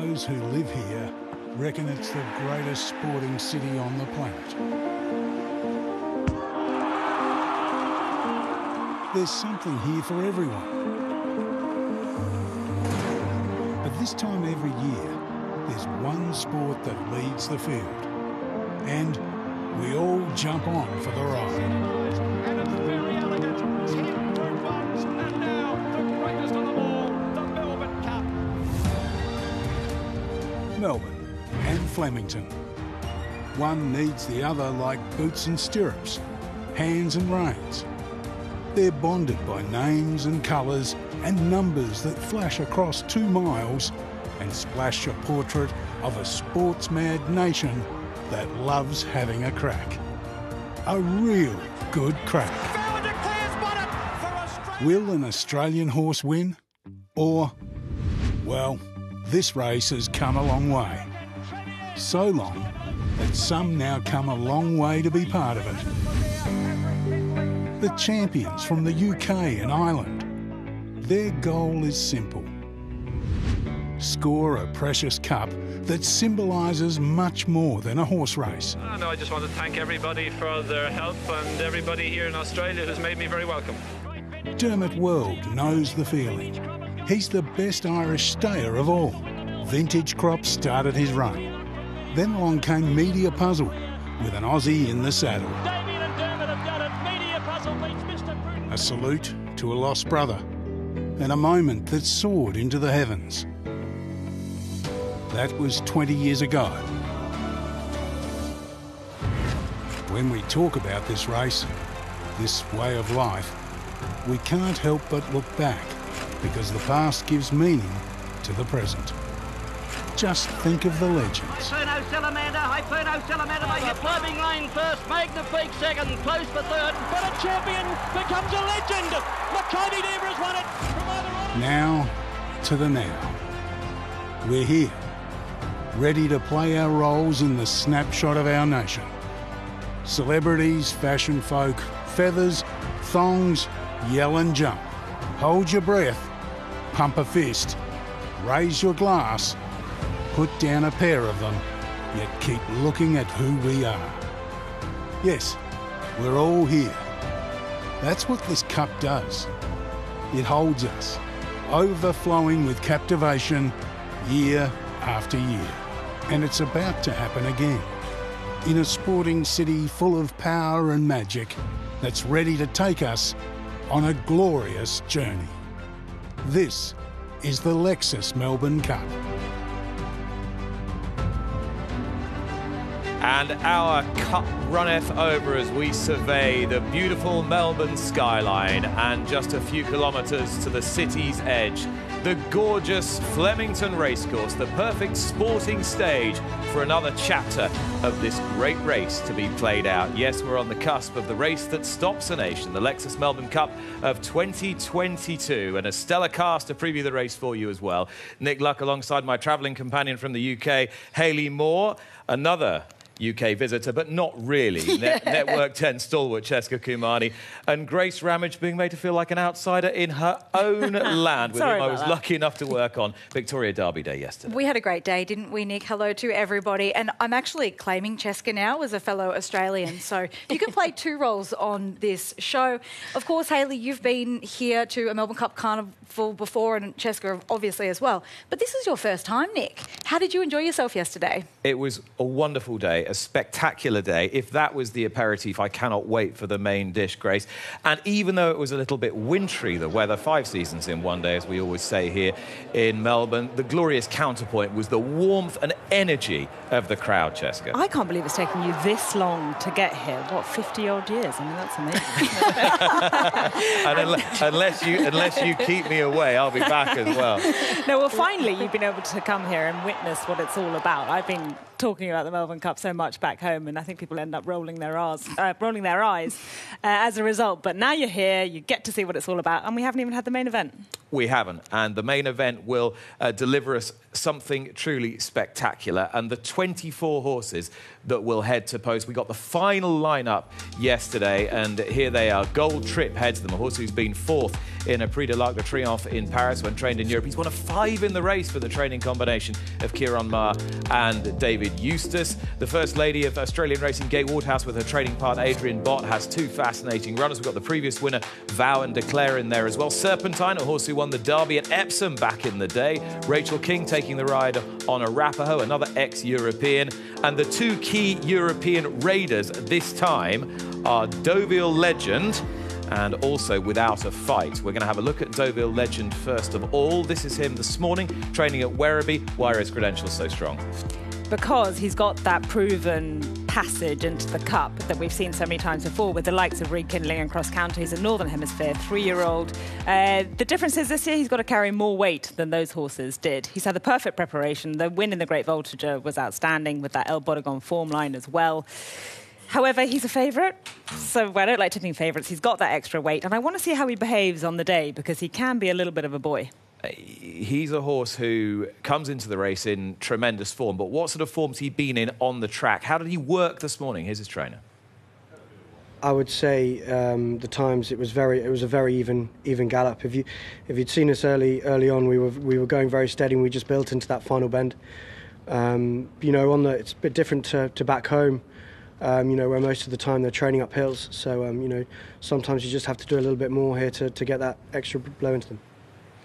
Those who live here reckon it's the greatest sporting city on the planet. There's something here for everyone. But this time every year, there's one sport that leads the field. And we all jump on for the ride. And it's very elegant. 10 Group 1s, and now the greatest of them all, the Melbourne Cup. Melbourne and Flemington. One needs the other like boots and stirrups, hands and reins. They're bonded by names and colours and numbers that flash across 2 miles and splash a portrait of a sports-mad nation that loves having a crack. A real good crack. Will an Australian horse win? Or, well, this race has come a long way. So long that some now come a long way to be part of it. The champions from the UK and Ireland. Their goal is simple. Score a precious cup that symbolises much more than a horse race. I just want to thank everybody for their help and everybody here in Australia who's made me very welcome. Dermot World knows the feeling. He's the best Irish stayer of all. Vintage Crop started his run. Then along came Media Puzzle with an Aussie in the saddle. Damien and Dermot have done it. Media Puzzle beats Mr. Prudence. A salute to a lost brother and a moment that soared into the heavens. That was 20 years ago. When we talk about this race, this way of life, we can't help but look back because the past gives meaning to the present. Just think of the legends. Hyperno Salamander by hit climbing lane first, Magnifique second, close for third. But a champion becomes a legend. Makoni Deaver has won it from either end. Now to the now. We're here, ready to play our roles in the snapshot of our nation. Celebrities, fashion folk, feathers, thongs, yell and jump. Hold your breath, pump a fist, raise your glass, put down a pair of them, yet keep looking at who we are. Yes, we're all here. That's what this cup does. It holds us, overflowing with captivation year after year. And it's about to happen again. In a sporting city full of power and magic that's ready to take us on a glorious journey. This is the Lexus Melbourne Cup. And our cup runneth over as we survey the beautiful Melbourne skyline and just a few kilometres to the city's edge. The gorgeous Flemington Racecourse, the perfect sporting stage for another chapter of this great race to be played out. Yes, we're on the cusp of the race that stops a nation, the Lexus Melbourne Cup of 2022. And a stellar cast to preview the race for you as well. Nick Luck alongside my travelling companion from the UK, Hayley Moore, another UK visitor, but not really. Network 10 stalwart Cheska Kumani, and Grace Ramage being made to feel like an outsider in her own land, with whom I was lucky enough to work on Victoria Derby Day yesterday. We had a great day, didn't we, Nick? Hello to everybody. And I'm actually claiming Cheska now as a fellow Australian, so you can play 2 roles on this show. Of course, Hayley, you've been here to a Melbourne Cup Carnival before, and Cheska obviously as well. But this is your first time, Nick. How did you enjoy yourself yesterday? It was a wonderful day, a spectacular day. If that was the aperitif, I cannot wait for the main dish, Grace. And even though it was a little bit wintry, the weather, 5 seasons in one day, as we always say here in Melbourne, the glorious counterpoint was the warmth and energy of the crowd, Cheska. I can't believe it's taken you this long to get here. What, 50-odd years? I mean, that's amazing. And unless you keep me away, I'll be back as well. No, well, finally, you've been able to come here and witness what it's all about. I've been talking about the Melbourne Cup so much back home, and I think people end up rolling their eyes as a result. But now you're here, you get to see what it's all about, and we haven't even had the main event. We haven't, and the main event will deliver us something truly spectacular. And the 24 horses that will head to post. We got the final lineup yesterday, and here they are. Gold Trip heads them, a horse who's been fourth in a Prix de l'Arc de Triomphe in Paris when trained in Europe. He's one of 5 in the race for the training combination of Kieran Maher and David Eustace. The First Lady of Australian racing, Gay Woodhouse, with her training partner Adrian Bott, has 2 fascinating runners. We've got the previous winner, Vow and Declare, in there as well. Serpentine, a horse who won the Derby at Epsom back in the day. Rachel King taking the ride on Arapaho, another ex-European. And the 2 key European raiders this time are Deauville Legend and also Without a Fight. We're going to have a look at Deauville Legend first of all. This is him this morning, training at Werribee. Why are his credentials so strong? Because he's got that proven passage into the Cup that we've seen so many times before with the likes of Rekindling and Cross Country. He's a Northern Hemisphere 3-year-old. The difference is this year he's got to carry more weight than those horses did. He's had the perfect preparation. The win in the Great Voltigeur was outstanding with that El Bodegon form line as well. However, he's a favourite, so I don't like tipping favourites. He's got that extra weight, and I want to see how he behaves on the day because he can be a little bit of a boy. He's a horse who comes into the race in tremendous form, but what sort of form's he been in on the track? How did he work this morning? Here's his trainer. I would say the times it was a very even gallop. If you'd seen us early on, we were going very steady, and we just built into that final bend. It's a bit different to back home. Where most of the time they're training up hills. So, sometimes you just have to do a little bit more here to get that extra blow into them.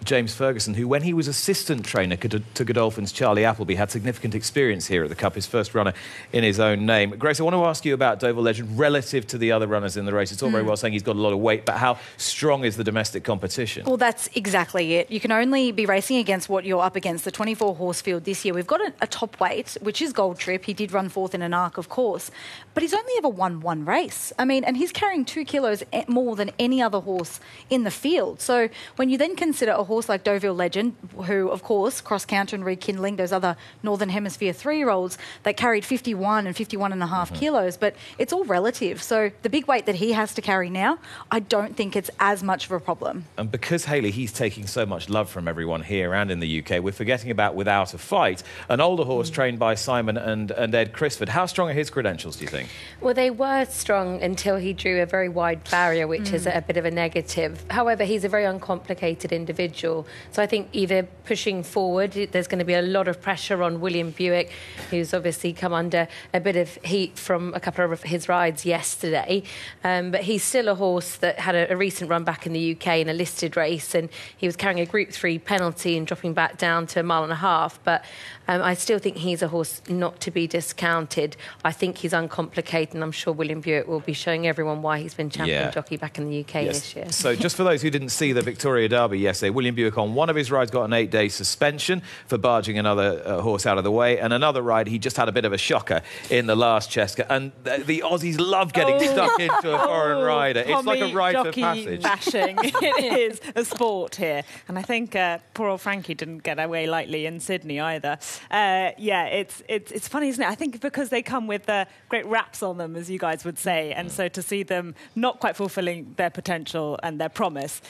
James Ferguson, who, when he was assistant trainer to Godolphin's Charlie Appleby, had significant experience here at the Cup, his first runner in his own name. Grace, I want to ask you about Deauville Legend relative to the other runners in the race. It's all very well saying he's got a lot of weight, but how strong is the domestic competition? Well, that's exactly it. You can only be racing against what you're up against. The 24-horse field this year, we've got a top weight, which is Gold Trip. He did run 4th in an arc, of course, but he's only ever won 1 race. I mean, and he's carrying 2 kilos more than any other horse in the field. So when you then consider a horse like Deauville Legend, who, of course, Cross Counter and Rekindling, those other Northern Hemisphere 3-year-olds, that carried 51 and 51.5 kilos, but it's all relative. So the big weight that he has to carry now, I don't think it's as much of a problem. And because, Hayley, he's taking so much love from everyone here and in the UK, we're forgetting about Without a Fight, an older horse trained by Simon and Ed Crisford. How strong are his credentials, do you think? Well, they were strong until he drew a very wide barrier, which is a bit of a negative. However, he's a very uncomplicated individual. So I think either pushing forward, there's going to be a lot of pressure on William Buick, who's obviously come under a bit of heat from a couple of his rides yesterday. But he's still a horse that had a recent run back in the UK in a listed race, and he was carrying a Group 3 penalty and dropping back down to 1.5 miles. But I still think he's a horse not to be discounted. I think he's uncomplicated, and I'm sure William Buick will be showing everyone why he's been champion jockey back in the UK this year. So just for those who didn't see the Victoria Derby yesterday, William Buick on one of his rides got an 8-day suspension for barging another horse out of the way, and another ride he just had a bit of a shocker in the last Cheska, and the Aussies love getting stuck into a foreign rider. It's like a rite of passage. Bashing. It is a sport here, and I think poor old Frankie didn't get away lightly in Sydney either. It's funny, isn't it? I think because they come with great raps on them, as you guys would say, and so to see them not quite fulfilling their potential and their promise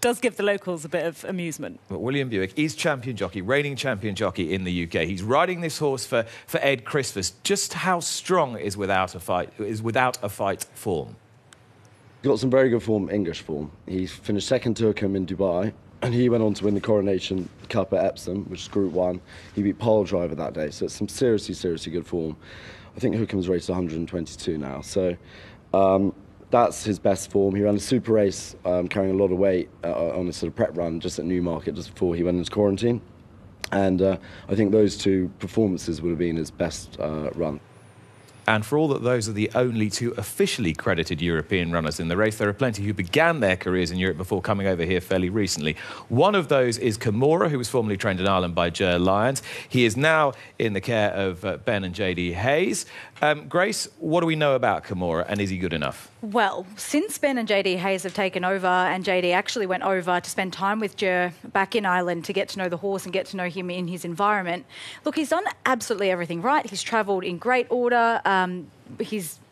does give the locals a bit of amusement. But William Buick is champion jockey, reigning champion jockey in the UK. He's riding this horse for Ed Crisford. Just how strong is Without a Fight form? He's got some very good form, English form. He finished second to Hookham in Dubai, and he went on to win the Coronation Cup at Epsom, which is Group 1. He beat Pole Driver that day, so it's some seriously good form. I think Hookham's raced 122 now, so that's his best form. He ran a super race carrying a lot of weight on a sort of prep run just at Newmarket just before he went into quarantine. And I think those 2 performances would have been his best run. And for all that those are the only two officially credited European runners in the race, there are plenty who began their careers in Europe before coming over here fairly recently. One of those is Kimura, who was formerly trained in Ireland by Ger Lyons. He is now in the care of Ben and JD Hayes. Grace, what do we know about Kimura, and is he good enough? Well, since Ben and JD Hayes have taken over, and JD actually went over to spend time with Ger back in Ireland to get to know the horse and get to know him in his environment, look, he's done absolutely everything right. He's travelled in great order.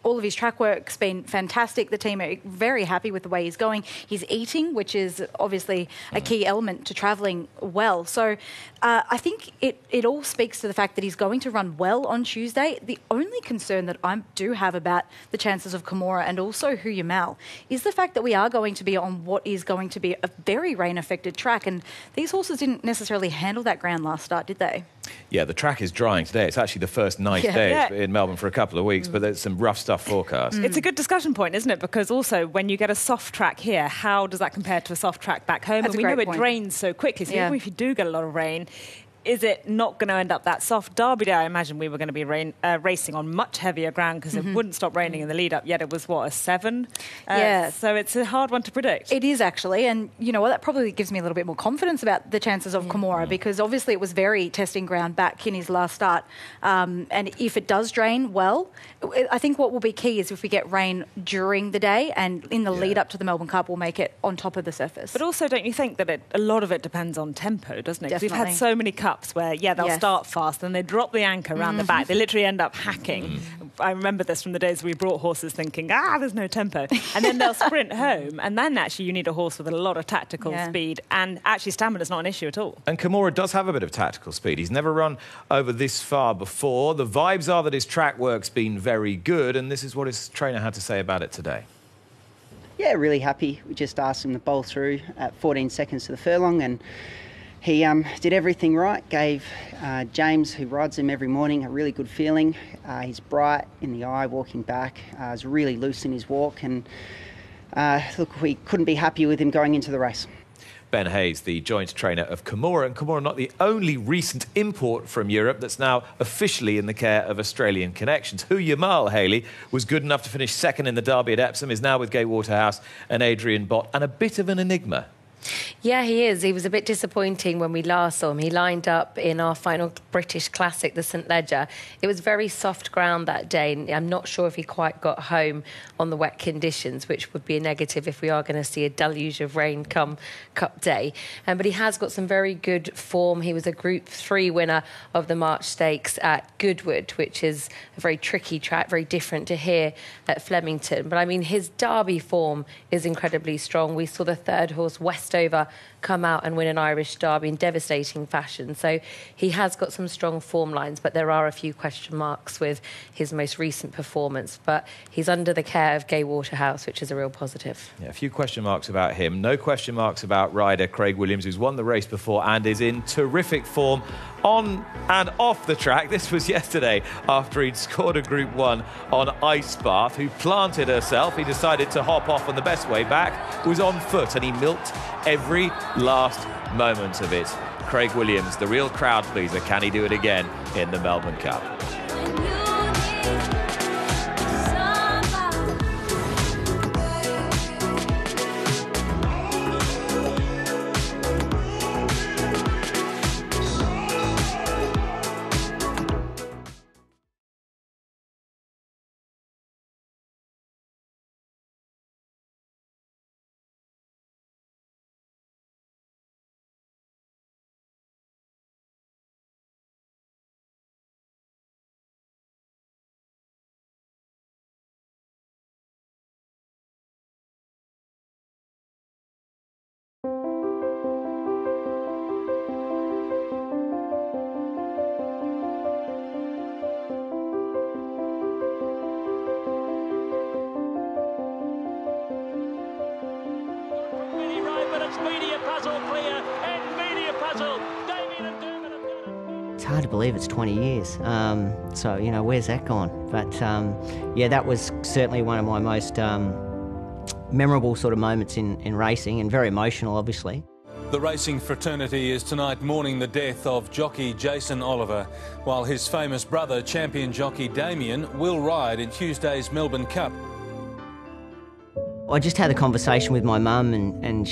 All of his track work's been fantastic. The team are very happy with the way he's going. He's eating, which is obviously a key element to travelling well. So I think it all speaks to the fact that he's going to run well on Tuesday. The only concern that I do have about the chances of Kimura and also Hu Yamal is the fact that we are going to be on what is going to be a very rain-affected track, and these horses didn't necessarily handle that ground last start, did they? Yeah, the track is drying today. It's actually the first nice day in Melbourne for a couple of weeks, but there's some rough stuff forecast. It's a good discussion point, isn't it? Because also, when you get a soft track here, how does that compare to a soft track back home? That's and we know it drains so quickly, so even if you do get a lot of rain, is it not going to end up that soft? Derby Day, I imagine we were going to be racing on much heavier ground because it wouldn't stop raining in the lead-up, yet it was, what, a 7? So it's a hard one to predict. It is, actually, and you know what, that probably gives me a little bit more confidence about the chances of Kimura, because obviously it was very testing ground back in his last start, and if it does drain well, I think what will be key is if we get rain during the day and in the lead-up to the Melbourne Cup, we'll make it on top of the surface. But also, don't you think that a lot of it depends on tempo, doesn't it? 'Cause we've had so many cups where, they'll start fast and they drop the anchor around the back. They literally end up hacking. I remember this from the days we brought horses thinking, there's no tempo. And then they'll sprint home. And then actually you need a horse with a lot of tactical speed. And actually stamina's not an issue at all. And Kimura does have a bit of tactical speed. He's never run over this far before. The vibes are that his track work's been very good. And this is what his trainer had to say about it today. Yeah, really happy. We just asked him to bowl through at 14 seconds to the furlong, and he did everything right, gave James, who rides him every morning, a really good feeling. He's bright in the eye walking back. He's really loose in his walk, and look, we couldn't be happy with him going into the race. Ben Hayes, the joint trainer of Kimura, and Kimura not the only recent import from Europe that's now officially in the care of Australian connections. Hu Yamal, Hayley, was good enough to finish second in the Derby at Epsom, is now with Gay Waterhouse and Adrian Bott, and a bit of an enigma. Yeah, he is. He was a bit disappointing when we last saw him. He lined up in our final British Classic, the St Ledger. It was very soft ground that day, and I'm not sure if he quite got home on the wet conditions, which would be a negative if we are going to see a deluge of rain come Cup Day. But he has got some very good form. He was a Group 3 winner of the March Stakes at Goodwood, which is a very tricky track, very different to here at Flemington. But I mean, his Derby form is incredibly strong. We saw the third horse, Westover, come out and win an Irish Derby in devastating fashion. So he has got some strong form lines, but there are a few question marks with his most recent performance. But he's under the care of Gay Waterhouse, which is a real positive. Yeah, a few question marks about him. No question marks about rider Craig Williams, who's won the race before and is in terrific form on and off the track. This was yesterday after he'd scored a Group 1 on Ice Bath, who planted herself. He decided to hop off, and the best way back was on foot, and he milked every last moment of it. Craig Williams, the real crowd pleaser. Can he do it again in the Melbourne Cup? It's hard to believe it's 20 years. So, you know, where's that gone? But, yeah, that was certainly one of my most memorable sort of moments in racing, and very emotional, obviously. The racing fraternity is tonight mourning the death of jockey Jason Oliver, while his famous brother, champion jockey Damien, will ride in Tuesday's Melbourne Cup. I just had a conversation with my mum, and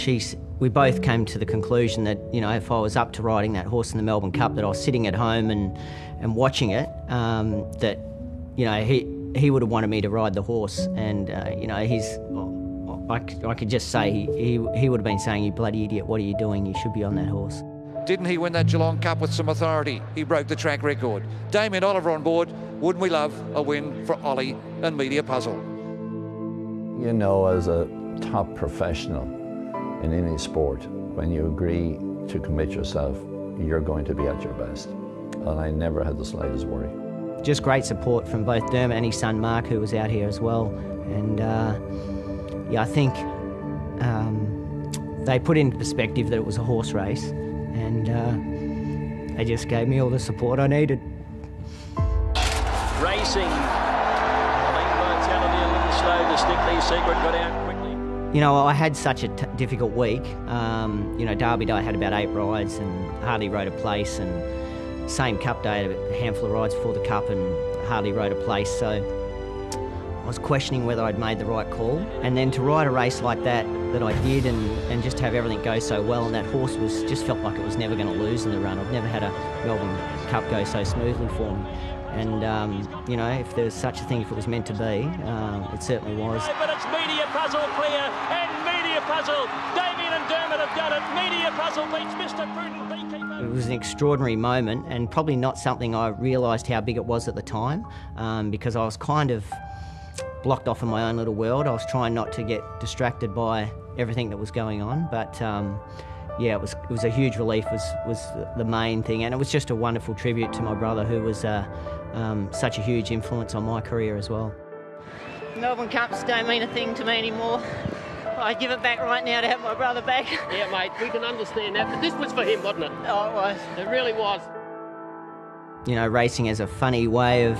we both came to the conclusion that, you know, if I was up to riding that horse in the Melbourne Cup, that I was sitting at home and watching it, that, you know, he would have wanted me to ride the horse, and you know, I could just say he would have been saying, "You bloody idiot, what are you doing? You should be on that horse." Didn't he win that Geelong Cup with some authority? He broke the track record. Damien Oliver on board. Wouldn't we love a win for Ollie and Media Puzzle? You know, as a top professional in any sport, when you agree to commit yourself, you're going to be at your best. And I never had the slightest worry. Just great support from both Dermot and his son Mark, who was out here as well. And yeah, I think they put into perspective that it was a horse race, and they just gave me all the support I needed. Racing. Vitality a little slow. Distinctly Secret got out quickly. You know, I had such a difficult week. You know, Derby Day I had about 8 rides and hardly rode a place, and same Cup Day I had a handful of rides before the Cup and hardly rode a place. So I was questioning whether I'd made the right call. And then to ride a race like that I did, and just have everything go so well, and that horse just felt like it was never going to lose in the run. I've never had a Melbourne Cup go so smoothly for me. And, you know, if there was such a thing, if it was meant to be, it certainly was. But it's Media Puzzle clear, and Media Puzzle. Damien and Dermot have done it. Media Puzzle beats Mr. Prudent Beekeeper. It was an extraordinary moment, and probably not something I realised how big it was at the time, because I was kind of blocked off in my own little world. I was trying not to get distracted by everything that was going on, but yeah, it was a huge relief was the main thing, and it was just a wonderful tribute to my brother, who was such a huge influence on my career as well. Melbourne Cups don't mean a thing to me anymore. I'd give it back right now to have my brother back. Yeah, mate, we can understand that, but this was for him, wasn't it? Oh, it was. It really was. You know, racing has a funny way of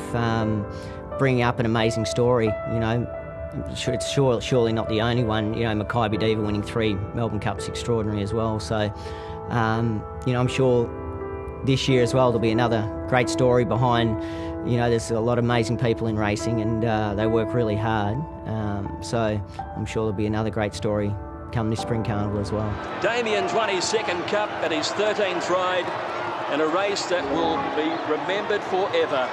bringing up an amazing story. You know, it's surely not the only one. You know, Mackay Diva winning 3 Melbourne Cups, extraordinary as well. So, you know, I'm sure this year as well there'll be another great story behind. You know, there's a lot of amazing people in racing, and they work really hard. So I'm sure there'll be another great story come this spring carnival as well. Damien's won his 2nd Cup at his 13th ride, in a race that will be remembered forever.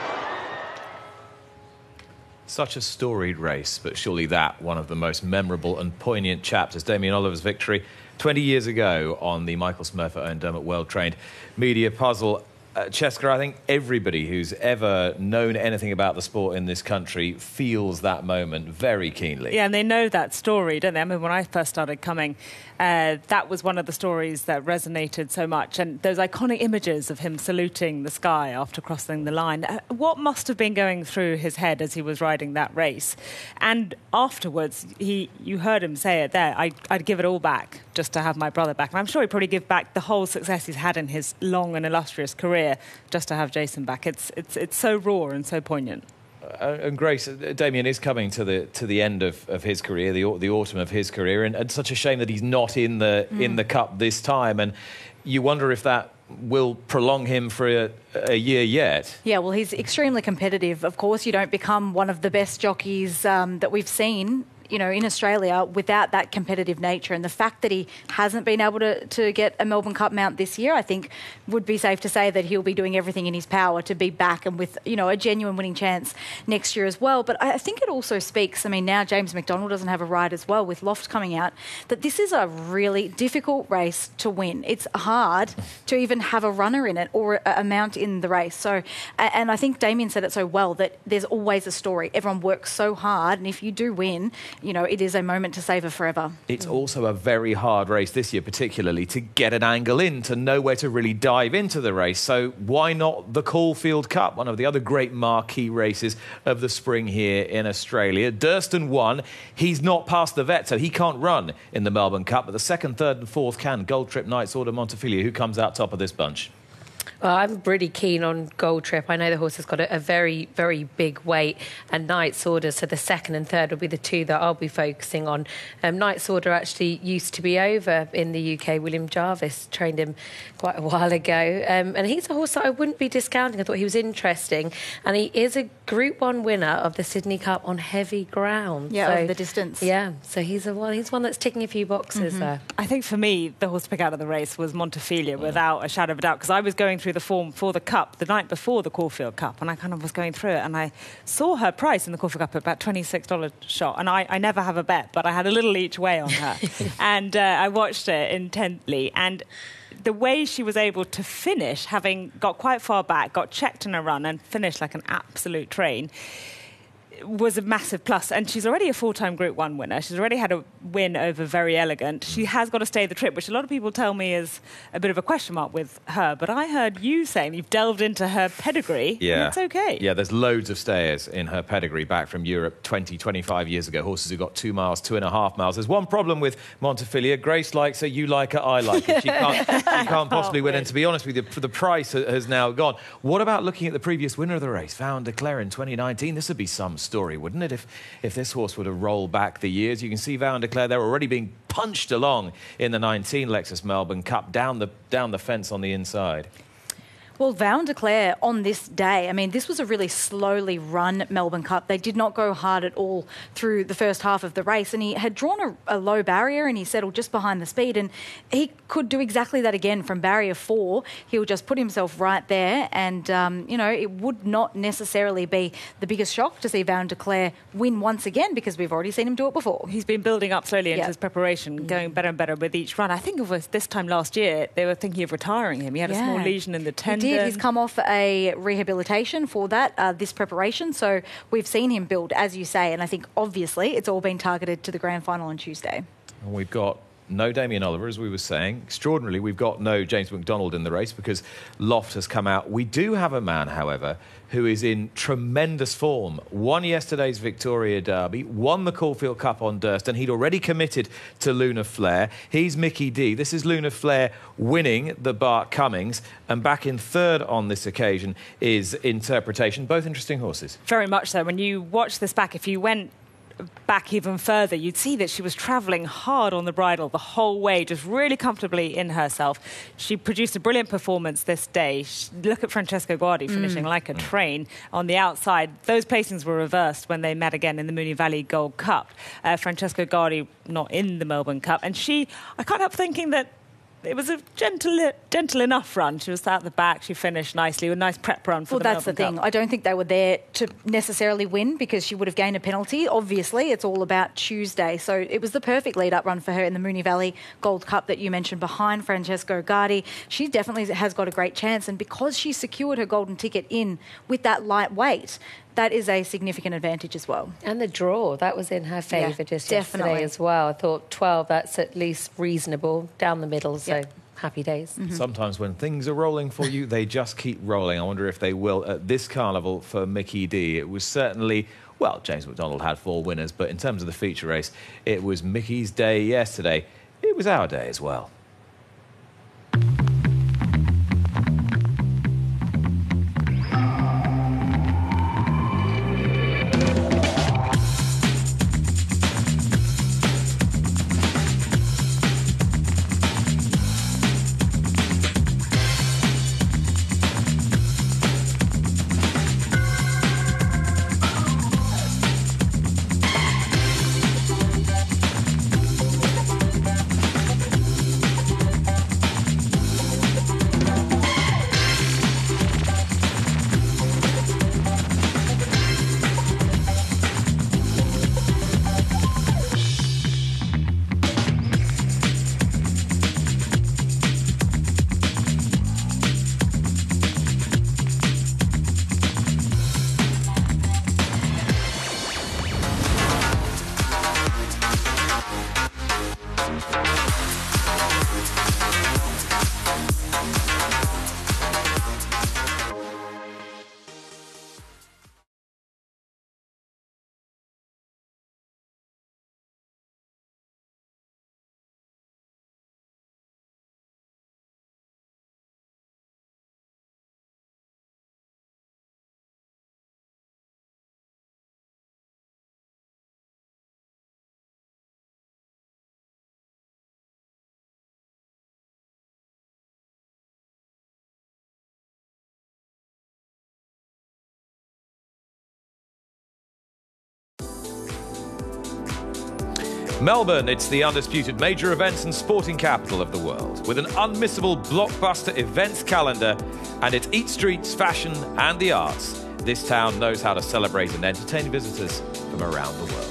Such a storied race, but surely that one of the most memorable and poignant chapters. Damien Oliver's victory 20 years ago on the Michael Smurfit-owned Dermot well-trained Media Puzzle. Cheska, I think everybody who's ever known anything about the sport in this country feels that moment very keenly. Yeah, and they know that story, don't they? I mean, when I first started coming, that was one of the stories that resonated so much. And those iconic images of him saluting the sky after crossing the line. What must have been going through his head as he was riding that race? And afterwards, you heard him say it there, I'd give it all back just to have my brother back. And I'm sure he'd probably give back the whole success he's had in his long and illustrious career just to have Jason back. It's so raw and so poignant. And Grace, Damien is coming to the end of his career, the autumn of his career, and such a shame that he's not in the Cup this time. And you wonder if that will prolong him for a year yet. Yeah, well, he's extremely competitive. Of course, you don't become one of the best jockeys that we've seen, you know, in Australia without that competitive nature. And the fact that he hasn't been able to get a Melbourne Cup mount this year, I think would be safe to say that he'll be doing everything in his power to be back and with, you know, a genuine winning chance next year as well. But I think it also speaks, I mean, now James McDonald doesn't have a ride as well with Loft coming out, that this is a really difficult race to win. It's hard to even have a runner in it or a mount in the race. So, and I think Damien said it so well, that there's always a story. Everyone works so hard, and if you do win, you know, it is a moment to savour forever. It's also a very hard race this year, particularly to get an angle in, to know where to really dive into the race. So why not the Caulfield Cup, one of the other great marquee races of the spring here in Australia? Durston won. He's not past the vet, so he can't run in the Melbourne Cup, but the 2nd, 3rd and 4th can. Gold Trip Knights, Order Montefilia. Who comes out top of this bunch? Well, I'm really keen on Gold Trip. I know the horse has got a very, very big weight, and Knight's Order, so the second and third will be the two that I'll be focusing on. Knight's Order actually used to be over in the UK. William Jarvis trained him quite a while ago. And he's a horse that I wouldn't be discounting. I thought he was interesting. And he is a Group 1 winner of the Sydney Cup on heavy ground. Yeah, so, over the distance. Yeah, so he's one that's ticking a few boxes there. I think for me, the horse to pick out of the race was Montefilia, without a shadow of a doubt, because I was going through the form for the Cup the night before the Caulfield Cup, and I kind of was going through it, and I saw her price in the Caulfield Cup at about $26 shot, and I never have a bet, but I had a little each way on her. And I watched it intently, and the way she was able to finish, having got quite far back, got checked in a run and finished like an absolute train, was a massive plus. And she's already a four-time Group 1 winner. She's already had a win over Very Elegant. She has got to stay the trip, which a lot of people tell me is a bit of a question mark with her. But I heard you saying you've delved into her pedigree. Yeah. And it's okay. Yeah, there's loads of stayers in her pedigree back from Europe 20, 25 years ago. Horses who got 2 miles, 2.5 miles. There's one problem with Montefilia. Grace likes her, you like her, I like her. She can't possibly win. And to be honest with you, the price has now gone. What about looking at the previous winner of the race, Van de Cler in 2019? This would be some story, wouldn't it, if this horse were to roll back the years? You can see Van de Cler, they're already being punched along in the 19 Lexus Melbourne Cup down the fence on the inside. Well, Van de Cler on this day, I mean, this was a really slowly run Melbourne Cup. They did not go hard at all through the first half of the race, and he had drawn a low barrier and he settled just behind the speed, and he could do exactly that again from barrier 4. He'll just put himself right there, and, you know, it would not necessarily be the biggest shock to see Van de Cler win once again, because we've already seen him do it before. He's been building up slowly into his preparation, going better and better with each run. I think it was this time last year they were thinking of retiring him. He had a small lesion in the tendon. He's come off a rehabilitation for that, this preparation. So we've seen him build, as you say, and I think obviously it's all been targeted to the grand final on Tuesday. And we've got no Damien Oliver, as we were saying. Extraordinarily, we've got no James McDonald in the race because Loft has come out. We do have a man, however, who is in tremendous form. Won yesterday's Victoria Derby, won the Caulfield Cup on Durst, and he'd already committed to Luna Flare. He's Mickey D. This is Luna Flare winning the Bart Cummings, and back in third on this occasion is Interpretation. Both interesting horses. Very much so. When you watch this back, if you went back even further, you'd see that she was travelling hard on the bridle the whole way, just really comfortably in herself. She produced a brilliant performance this day. Look at Francesco Guardi finishing like a train on the outside. Those placings were reversed when they met again in the Moonee Valley Gold Cup. Francesco Guardi not in the Melbourne Cup, and I can't help thinking that it was a gentle enough run. She was at the back. She finished nicely with a nice prep run for the Melbourne Cup. Well, that's the thing. I don't think they were there to necessarily win because she would have gained a penalty. Obviously, it's all about Tuesday. So it was the perfect lead-up run for her in the Moonee Valley Gold Cup that you mentioned behind Francesco Guardi. She definitely has got a great chance. And because she secured her golden ticket in with that light weight, that is a significant advantage as well. And the draw, that was in her favour just yesterday as well. I thought 12, that's at least reasonable, down the middle, so happy days. Sometimes when things are rolling for you, they just keep rolling. I wonder if they will at this carnival for Mickey D. It was certainly, well, James McDonald had 4 winners, but in terms of the feature race, it was Mickey's day yesterday. It was our day as well. Melbourne, it's the undisputed major events and sporting capital of the world, with an unmissable blockbuster events calendar, and it's eat streets, fashion and the arts. This town knows how to celebrate and entertain visitors from around the world.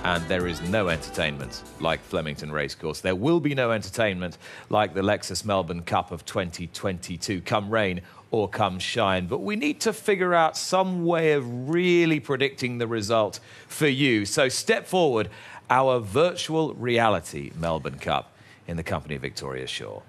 And there is no entertainment like Flemington Racecourse. There will be no entertainment like the Lexus Melbourne Cup of 2022, come rain or come shine. But we need to figure out some way of really predicting the result for you. So step forward, our virtual reality Melbourne Cup in the company of Victoria Shaw.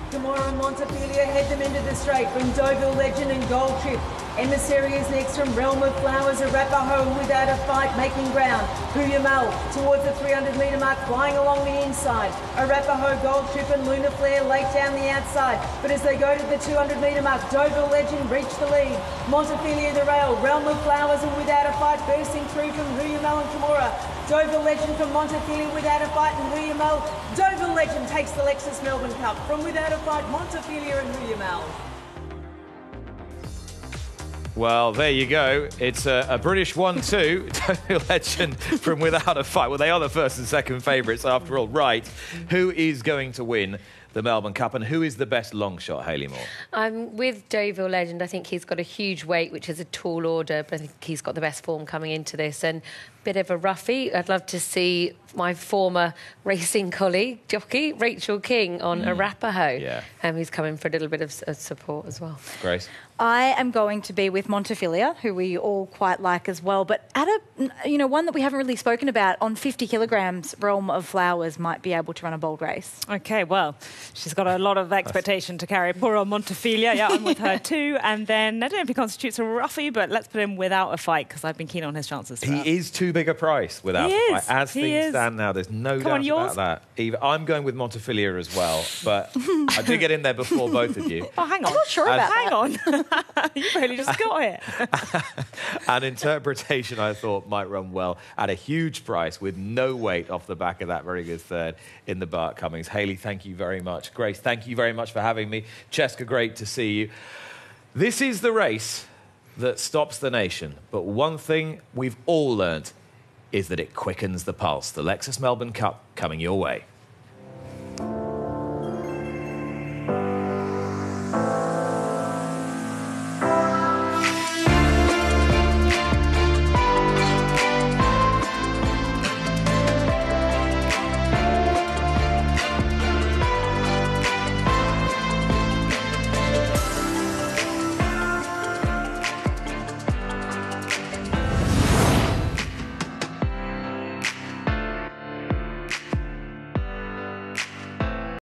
Gamora and Montefilia head them into the straight from Deauville Legend and Gold Trip. Emissary is next from Realm of Flowers, Arapaho without a fight, making ground. Huyamal towards the 300-metre mark, flying along the inside. Arapaho, Gold Trip and Luna Flare late down the outside. But as they go to the 200-metre mark, Deauville Legend reach the lead. Montefilia the rail, Realm of Flowers and without a fight, bursting through from Huyamal and Kimura. Deauville Legend from Montefilia without a fight and Huyamal. Deauville Legend takes the Lexus Melbourne Cup from without a fight, Montefilia and Huyamal. Well, there you go. It's a British 1-2. Deauville Legend from without a fight. Well, they are the first and second favourites after all. Right. Who is going to win the Melbourne Cup and who is the best long shot, Hayley Moore? I'm with Deauville Legend. I think he's got a huge weight, which is a tall order, but I think he's got the best form coming into this. And a bit of a roughie. I'd love to see my former racing colleague, jockey, Rachel King on Arapaho. Yeah. He's coming for a little bit of support as well. Grace? I am going to be with Montefilia, who we all quite like as well. But at one that we haven't really spoken about, on 50 kilograms, Realm of Flowers might be able to run a bold race. OK, well, she's got a lot of expectation to carry. Poor old Montefilia, yeah, I'm with her too. And then, I don't know if he constitutes a roughie, but let's put him without a fight, because I've been keen on his chances. He is too big a price without a fight. As things stand now, there's no doubt about that. I'm going with Montefilia as well, but I did get in there before both of you. Oh, hang on. I'm not sure about Hang on. You've only just got it. An interpretation I thought might run well at a huge price with no weight off the back of that very good third in the Bart Cummings. Hayley, thank you very much. Grace, thank you very much for having me. Cheska, great to see you. This is the race that stops the nation. But one thing we've all learnt is that it quickens the pulse. The Lexus Melbourne Cup coming your way.